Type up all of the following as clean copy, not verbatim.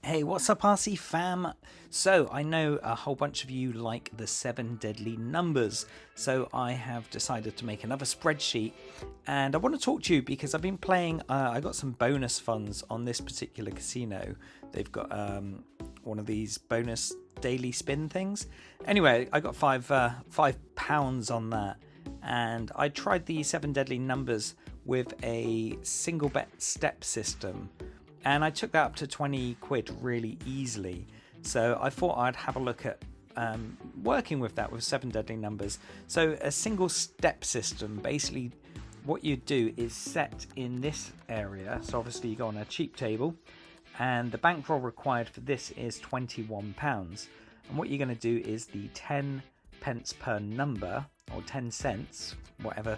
Hey, what's up, RC fam? So, I know a whole bunch of you like the 7 deadly numbers, so I have decided to make another spreadsheet, and I want to talk to you because I've been playing, I got some bonus funds on this particular casino. They've got one of these bonus daily spin things. Anyway, I got £5 on that, and I tried the 7 deadly numbers with a single bet step system. And I took that up to 20 quid really easily. So I thought I'd have a look at working with that with 7 deadly numbers. So a single step system, basically what you do is set in this area. So obviously you go on a cheap table and the bankroll required for this is £21. And what you're going to do is the 10 pence per number or 10 cents, whatever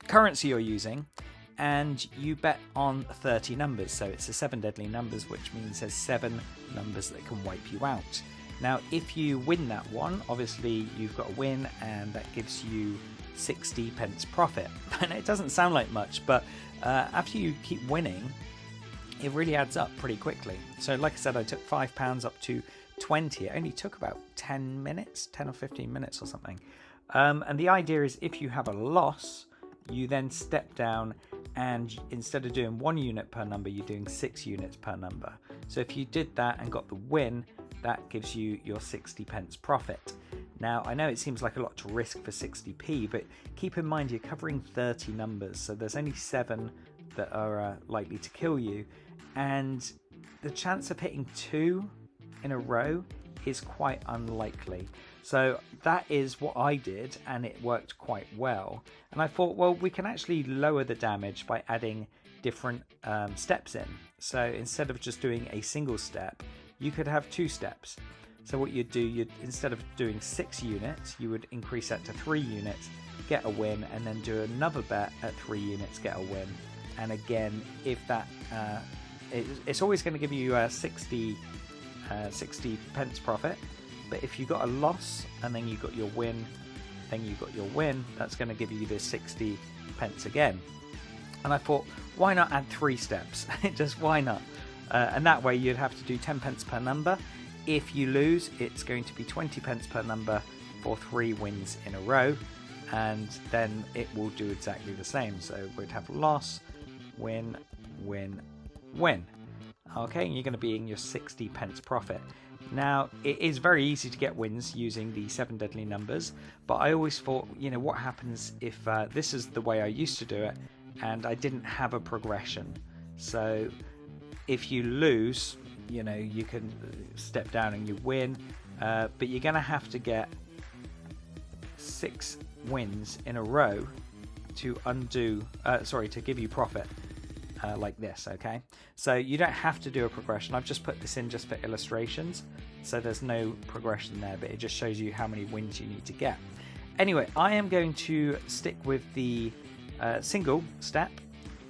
currency you're using. And you bet on 30 numbers, so it's the 7 deadly numbers, which means there's 7 numbers that can wipe you out. Now if you win that one, obviously you've got a win, and that gives you 60 pence profit. And it doesn't sound like much, but after you keep winning, it really adds up pretty quickly. So like I said, I took £5 up to 20. It only took about 10 or 15 minutes or something. And the idea is if you have a loss, you then step down, and instead of doing 1 unit per number, you're doing 6 units per number. So if you did that and got the win, that gives you your 60 pence profit. Now I know it seems like a lot to risk for 60p, but keep in mind you're covering 30 numbers, so there's only 7 that are likely to kill you, and the chance of hitting 2 in a row is quite unlikely. So that is what I did, and it worked quite well. And I thought, well, we can actually lower the damage by adding different steps in. So instead of just doing a single step, you could have 2 steps. So what you'd do, instead of doing 6 units, you would increase that to 3 units, get a win, and then do another bet at 3 units, get a win. And again, if that it's always going to give you 60 pence profit. But if you got a loss and then you got your win, that's going to give you this 60 pence again. And I thought, why not add 3 steps? Just why not? And that way you'd have to do 10 pence per number. If you lose, it's going to be 20 pence per number for 3 wins in a row. And then it will do exactly the same. So we'd have loss, win, win, win. Okay, and you're going to be in your 60 pence profit. Now, it is very easy to get wins using the 7 deadly numbers, but I always thought, what happens if this is the way I used to do it and I didn't have a progression? So if you lose, you can step down and you win, but you're going to have to get 6 wins in a row to to give you profit. Like this, okay? So you don't have to do a progression. I've just put this in just for illustrations, so there's no progression there, but it just shows you how many wins you need to get. Anyway, I am going to stick with the single step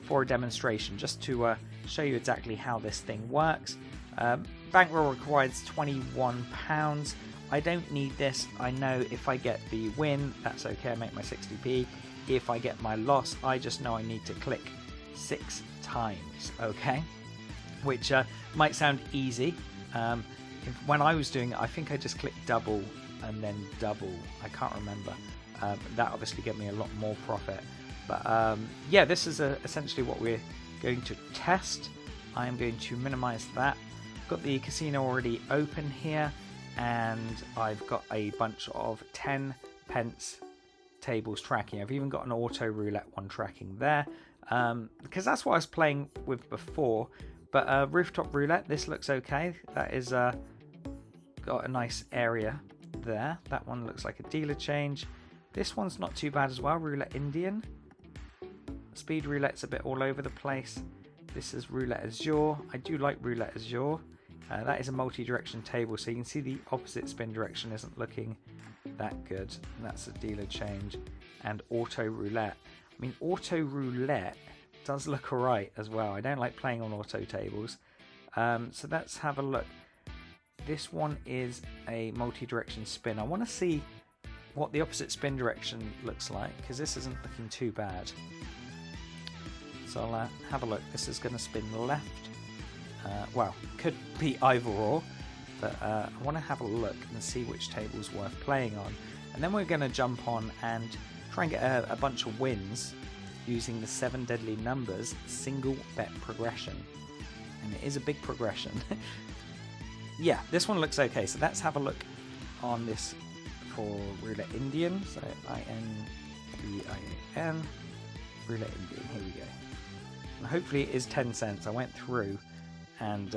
for a demonstration, just to show you exactly how this thing works. Bankroll requires £21. I don't need this. I know if I get the win, that's okay, I make my 60p. If I get my loss, I just know I need to click 6 times, okay? Which might sound easy. When I was doing it, I think I just clicked double and then double. I can't remember. That obviously gave me a lot more profit. But yeah, this is essentially what we're going to test. I am going to minimize that. Got the casino already open here, and I've got a bunch of 10 pence tables tracking. I've even got an auto roulette one tracking there. Because that's what I was playing with before, but rooftop roulette, this looks okay. That is got a nice area there. That one looks like a dealer change. This one's not too bad as well. Roulette Indian, speed roulette's a bit all over the place. This is roulette azure. I do like roulette azure. That is a multi-direction table, so you can see the opposite spin direction isn't looking that good. And that's a dealer change. And auto roulette. I mean, auto roulette does look alright as well. I don't like playing on auto tables. So let's have a look. This one is a multi-direction spin. I want to see what the opposite spin direction looks like, because this isn't looking too bad. So I'll have a look. This is going to spin left. Well, could be either or, but I want to have a look and see which table's worth playing on. And then we're going to jump on and try and get a bunch of wins using the 7 deadly numbers single bet progression. And it is a big progression. Yeah, this one looks okay. So let's have a look on this for Roulette Indian. So INDIAN, Roulette Indian. Here we go. And hopefully it is 10 cents. I went through and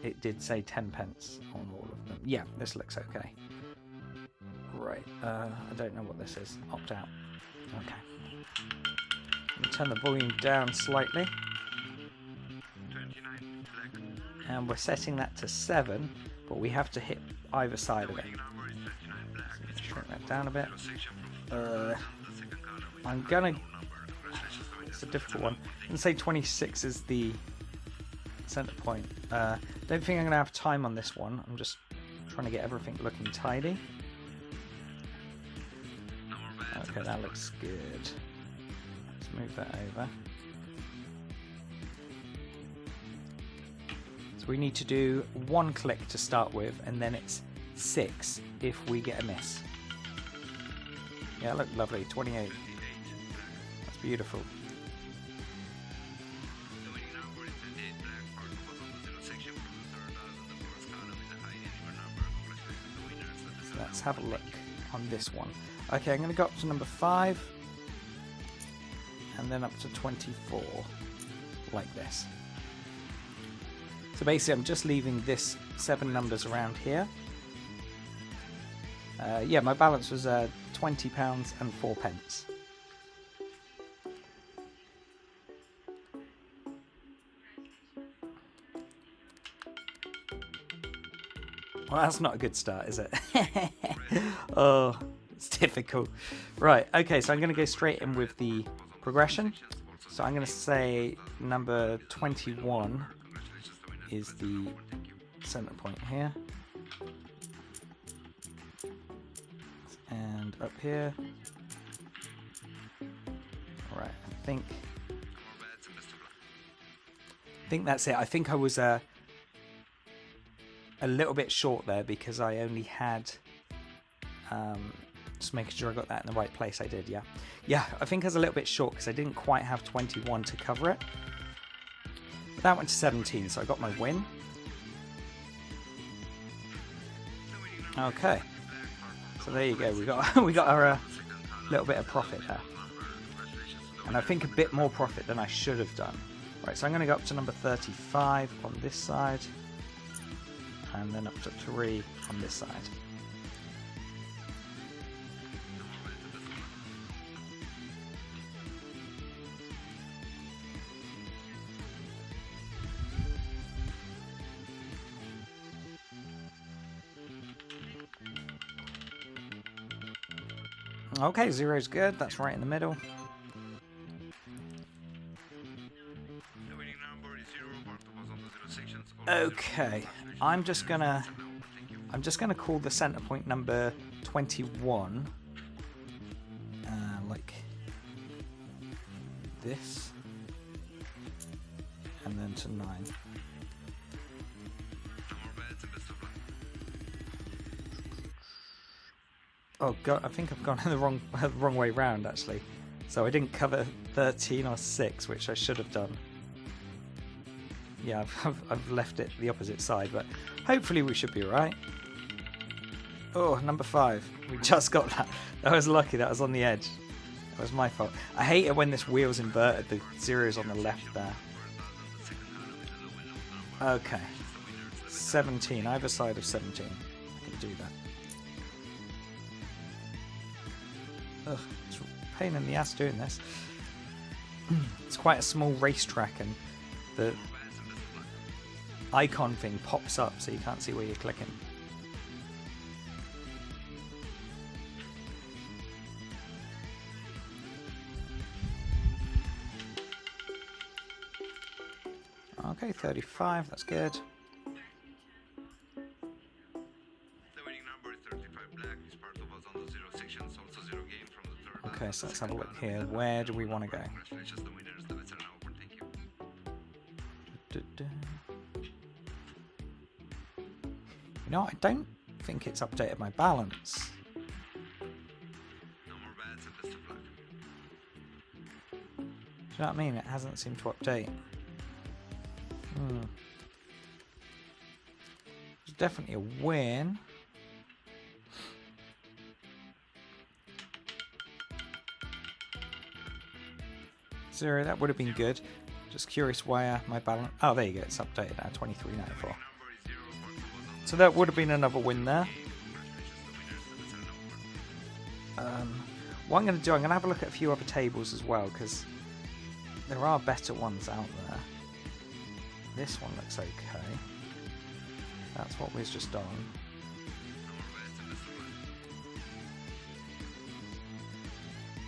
it did say 10 pence on all of them. Yeah, this looks okay. Right, I don't know what this is. Opt out. Okay. Let me turn the volume down slightly. And we're setting that to 7, but we have to hit either side of it. So let's shrink that down a bit. I'm gonna... It's a difficult one. I'm gonna say 26 is the center point. Don't think I'm gonna have time on this one. I'm just trying to get everything looking tidy. Okay, that looks good. Let's move that over. So we need to do 1 click to start with, and then it's 6 if we get a miss. Yeah, look lovely. 28. That's beautiful. So let's have a look on this one. Okay, I'm going to go up to number 5 and then up to 24 like this. So basically I'm just leaving this 7 numbers around here. Yeah, my balance was £20 and 4 pence. Well, that's not a good start, is it? Oh, it's difficult. Right, okay, so I'm going to go straight in with the progression. So I'm going to say number 21 is the center point here. And up here. Alright, I think that's it. I think I was a little bit short there because I only had just making sure I got that in the right place. I did, yeah, I think I was a little bit short because I didn't quite have 21 to cover it. But that went to 17, so I got my win. Okay, so there you go, we got our little bit of profit there, and I think a bit more profit than I should have done. Right, so I'm going to go up to number 35 on this side, and then up to 3 on this side. Okay, 0's good, that's right in the middle. Okay, I'm just gonna call the center point number 21, like this, and then to 9. Oh god, I think I've gone the wrong way round actually. So I didn't cover 13 or 6, which I should have done. Yeah, I've left it the opposite side, but hopefully we should be right. Oh, number 5. We just got that. That was lucky. That was on the edge. That was my fault. I hate it when this wheel's inverted. The 0's on the left there. Okay. 17. Either side of 17. I can do that. Ugh, it's a pain in the ass doing this. It's quite a small racetrack, and the icon thing pops up so you can't see where you're clicking. Okay, 35, that's good. Okay, so let's have a look here. Where do we want to go? You know, I don't think it's updated my balance. Do you know what I mean? It hasn't seemed to update. It's definitely a win. Zero, that would have been good. Just curious why my balance... Oh, there you go. It's updated now, 23.94. So that would have been another win there. What I'm going to do, I'm going to have a look at a few other tables as well, because there are better ones out there. This one looks okay. That's what we're just on.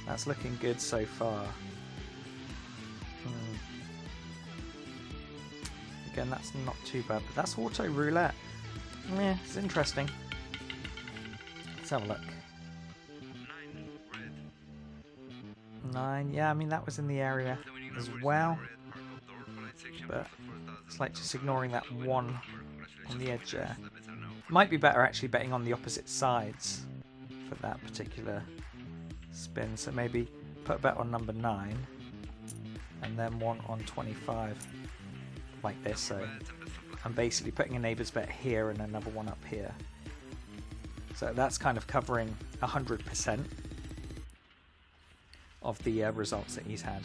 That's looking good so far. Again, that's not too bad, but that's auto roulette. Yeah, it's interesting. Let's have a look. 9, yeah, I mean that was in the area as well, but it's like just ignoring that 1 on the edge there. Might be better actually betting on the opposite sides for that particular spin, so maybe put a bet on number 9 and then one on 25 like this. So I'm basically putting a neighbour's bet here and another one up here, so that's kind of covering 100% of the results that he's had.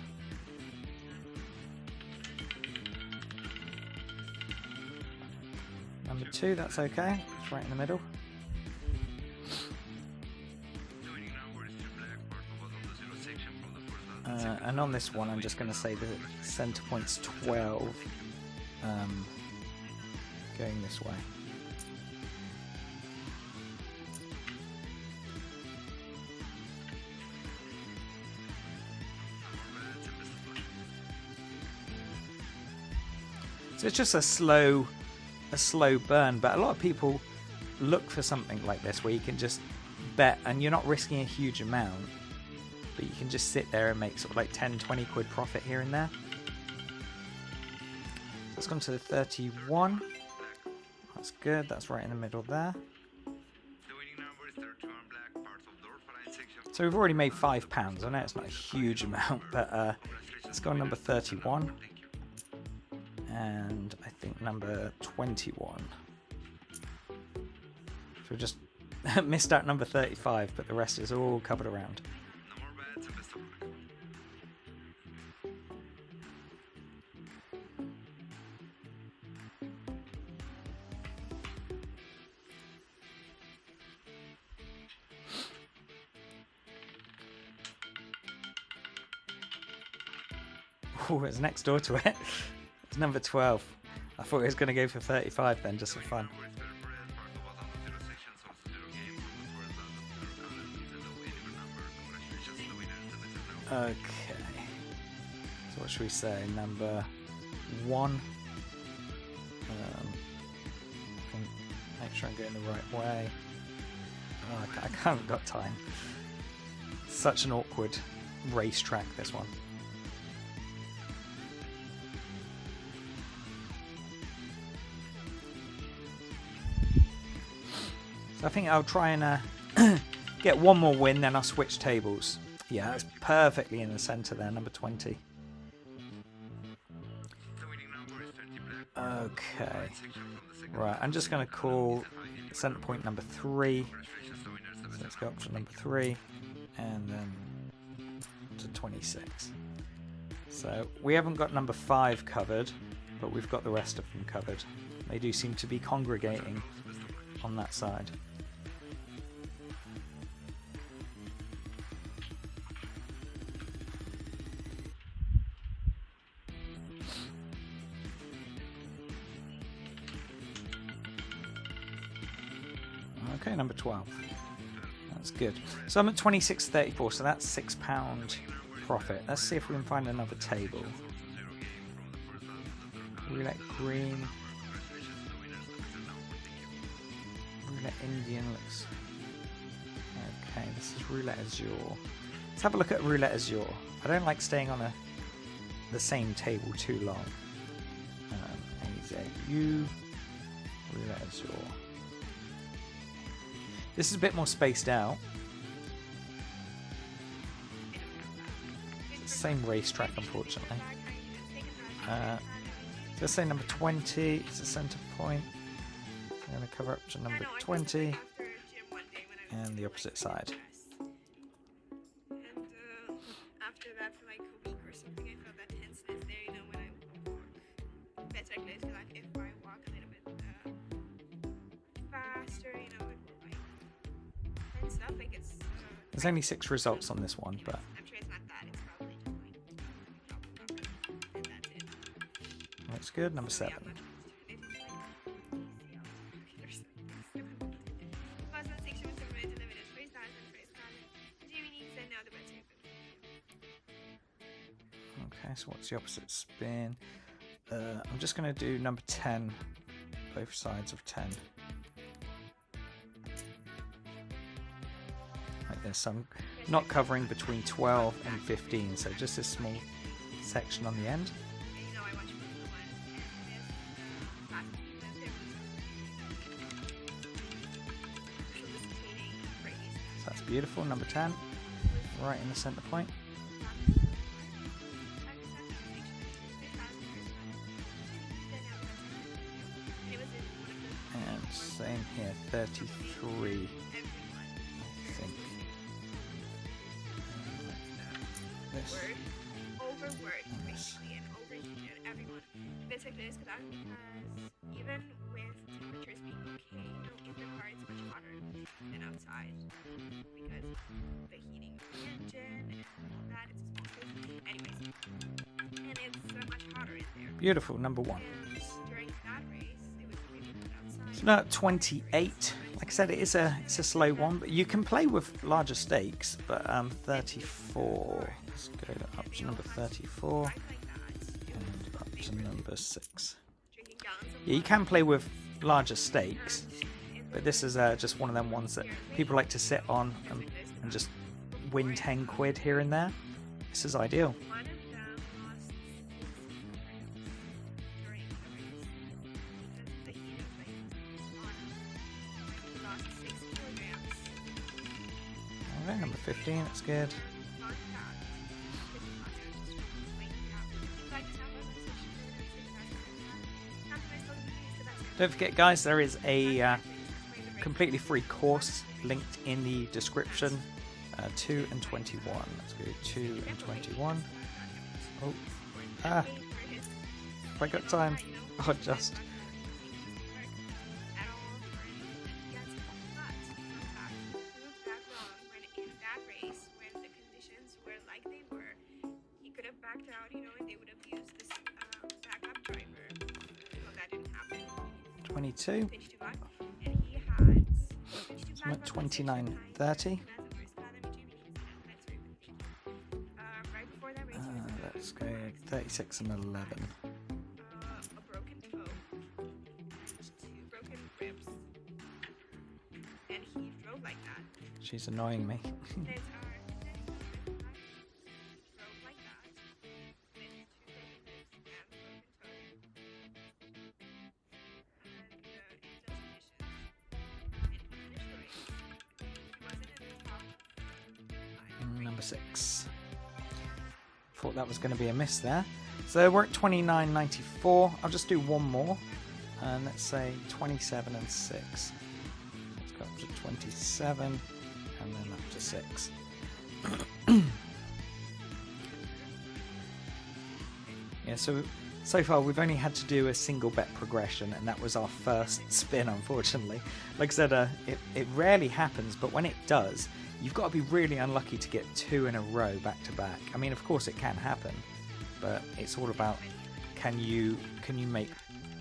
Number 2, that's okay. It's right in the middle. And on this one, I'm just going to say the centre point's 12, going this way. So it's just a slow burn, but a lot of people look for something like this where you can just bet and you're not risking a huge amount, but you can just sit there and make sort of like 10-20 quid profit here and there. So it's gone to the 31. That's good, that's right in the middle there. So we've already made £5. I know it's not a huge amount, but let's go on number 31. And I think number 21. So we just missed out number 35, but the rest is all covered around. Oh, it's next door to it. It's number 12. I thought it was going to go for 35 then, just for fun. Okay. So what should we say? Number 1. Make sure I'm going the right way. Oh, I haven't got time. Such an awkward racetrack, this one. I think I'll try and get one more win, then I'll switch tables. Yeah, that's perfectly in the centre there, number 20. Okay. Right, I'm just going to call centre point number 3. So let's go up to number 3, and then to 26. So we haven't got number 5 covered, but we've got the rest of them covered. They do seem to be congregating on that side. Okay, number 12. That's good. So I'm at 26.34, so that's £6 profit. Let's see if we can find another table. Roulette green. Roulette Indian looks... Okay, this is Roulette Azure. Let's have a look at Roulette Azure. I don't like staying on the same table too long. AZU. Roulette Azure. This is a bit more spaced out. It's the same racetrack, unfortunately. Let's say number 20 is the center point. I'm going to cover up to number 20 and the opposite side. After that, for like a week or something, I felt that tenseness there, you know, when I walk better close to like if I walk a little bit faster, you know, like tense up, like it's There's only 6 results on this one, but I'm sure it's not that, it's probably just like and that's it. looks good. Number 7. Okay, so what's the opposite spin? I'm just going to do number 10, both sides of 10. Like this. So I'm not covering between 12 and 15, so just this small section on the end. So that's beautiful. Number 10, right in the center point. And same here, 33, I think. This. Overworked, basically, and overheated everyone. Bits like this, because even with temperatures being okay, you know, in the car it's much hotter than outside because the heating of the engine and all that, it's a small space. Anyways, and it's much hotter in there. Beautiful, number 1. And during that race, it was really hot outside. So now at 28. Like I said, it's a slow one, but you can play with larger stakes. But 34. Let's go up to number 34 and up to number 6. Yeah, you can play with larger stakes, but this is just one of them ones that people like to sit on and just win 10 quid here and there. This is ideal. Okay, number 15, that's good. Don't forget, guys, there is a completely free course linked in the description. 2 and 21. Let's go 2 and 21. Oh, if I got time, I'll just. Backed out, you know, and they would have used this backup driver. Well, that didn't happen. 22. Pitched to back, and he had So I'm at 29, 30. Right before that race, Let's go 36 and 11. a broken toe, 2 broken ribs, and he drove like that. She's annoying me. Number 6. Thought that was going to be a miss there. So we're at 29.94. I'll just do one more. And let's say 27 and 6. Let's go up to 27 and then up to 6. Yeah, so far we've only had to do a single bet progression, and that was our first spin, unfortunately. Like I said, it rarely happens, but when it does, you've got to be really unlucky to get 2 in a row back to back. I mean, of course it can happen, but it's all about can you make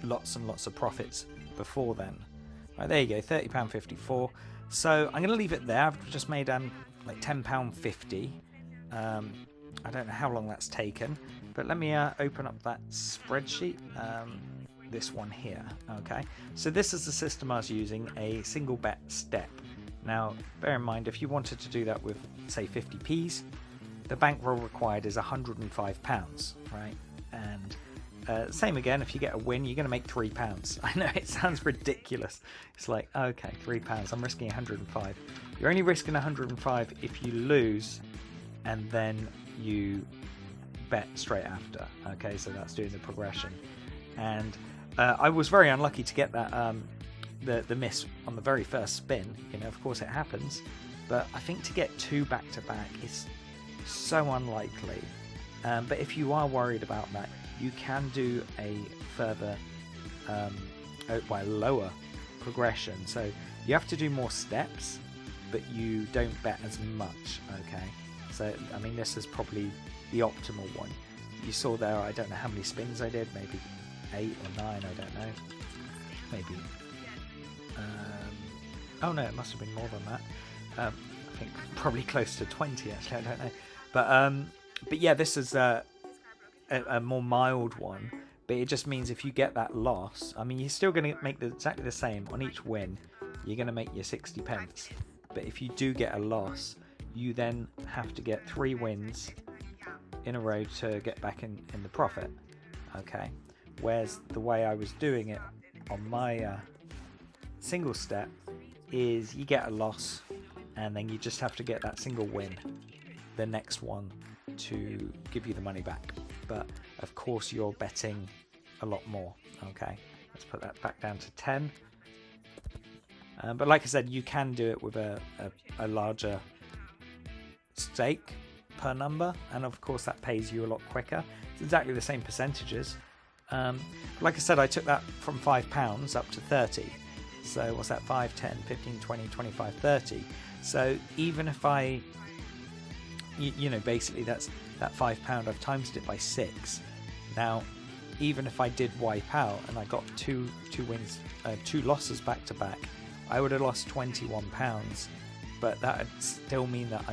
lots and lots of profits before then. Right, there you go, £30.54. So I'm going to leave it there. I've just made like £10.50. I don't know how long that's taken, but let me open up that spreadsheet. This one here. Okay, so this is the system I was using, a single bet step. Now, bear in mind, if you wanted to do that with, say, 50p's, the bankroll required is £105, right? And same again, if you get a win, you're going to make £3. I know it sounds ridiculous. It's like, okay, £3, I'm risking 105. You're only risking 105 if you lose and then you bet straight after. Okay, so that's doing the progression. And I was very unlucky to get that the miss on the very first spin. You know, of course it happens, but I think to get 2 back to back is so unlikely. But if you are worried about that, you can do a further, lower progression. So you have to do more steps, but you don't bet as much. Okay, so I mean, this is probably the optimal one. You saw there, I don't know how many spins I did, maybe 8 or 9, I don't know. Maybe. Oh no, it must have been more than that. I think probably close to 20 actually, I don't know. But yeah, this is a more mild one. But it just means if you get that loss, I mean, you're still going to make exactly the same on each win. You're going to make your 60 pence. But if you do get a loss, you then have to get 3 wins in a row to get back in the profit. Okay. Whereas the way I was doing it on my single step is you get a loss and then you just have to get that single win, the next one, to give you the money back. But of course you're betting a lot more. Okay, let's put that back down to 10. But like I said, you can do it with a larger stake per number, and of course that pays you a lot quicker. It's exactly the same percentages. Like I said, I took that from £5 up to 30. So what's that? 5, 10, 15, 20, 25, 30. So even if I, you know, basically that's that £5, I've times it by 6. Now, even if I did wipe out and I got two wins, 2 losses back to back, I would have lost £21. But that would still mean that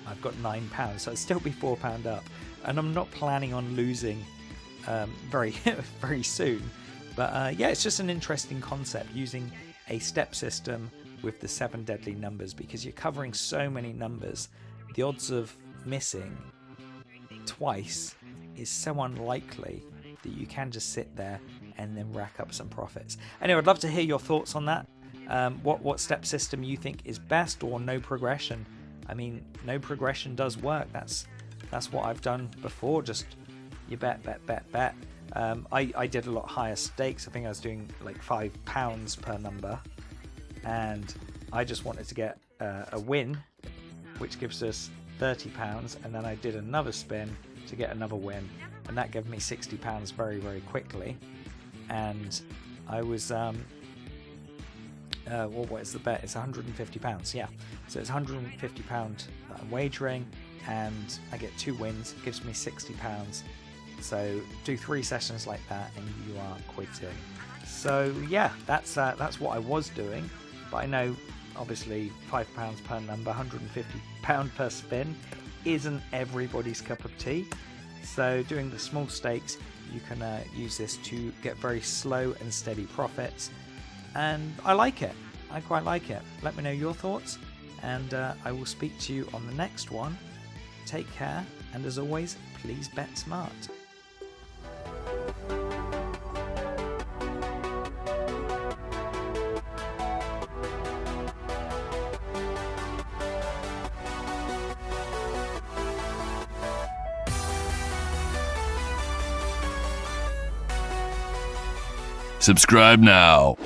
I've got £9, so it'd still be £4 up. And I'm not planning on losing very very soon. But yeah, it's just an interesting concept, using a step system with the 7 deadly numbers, because you're covering so many numbers. The odds of missing twice is so unlikely that you can just sit there and then rack up some profits. Anyway, I'd love to hear your thoughts on that. What step system you think is best, or no progression? I mean, no progression does work. That's what I've done before. Just you bet. I did a lot higher stakes. I think I was doing like £5 per number, and I just wanted to get a win, which gives us £30, and then I did another spin to get another win, and that gave me £60 very, very quickly. And I was what is the bet? It's £150. Yeah, so it's £150 that I'm wagering, and I get 2 wins. It gives me £60. So do 3 sessions like that and you are quitting. So yeah, that's what I was doing. But I know obviously £5 per number, £150 per spin isn't everybody's cup of tea. So doing the small stakes, you can use this to get very slow and steady profits. And I like it. I quite like it. Let me know your thoughts, and I will speak to you on the next one. Take care, and as always, please bet smart. Subscribe now.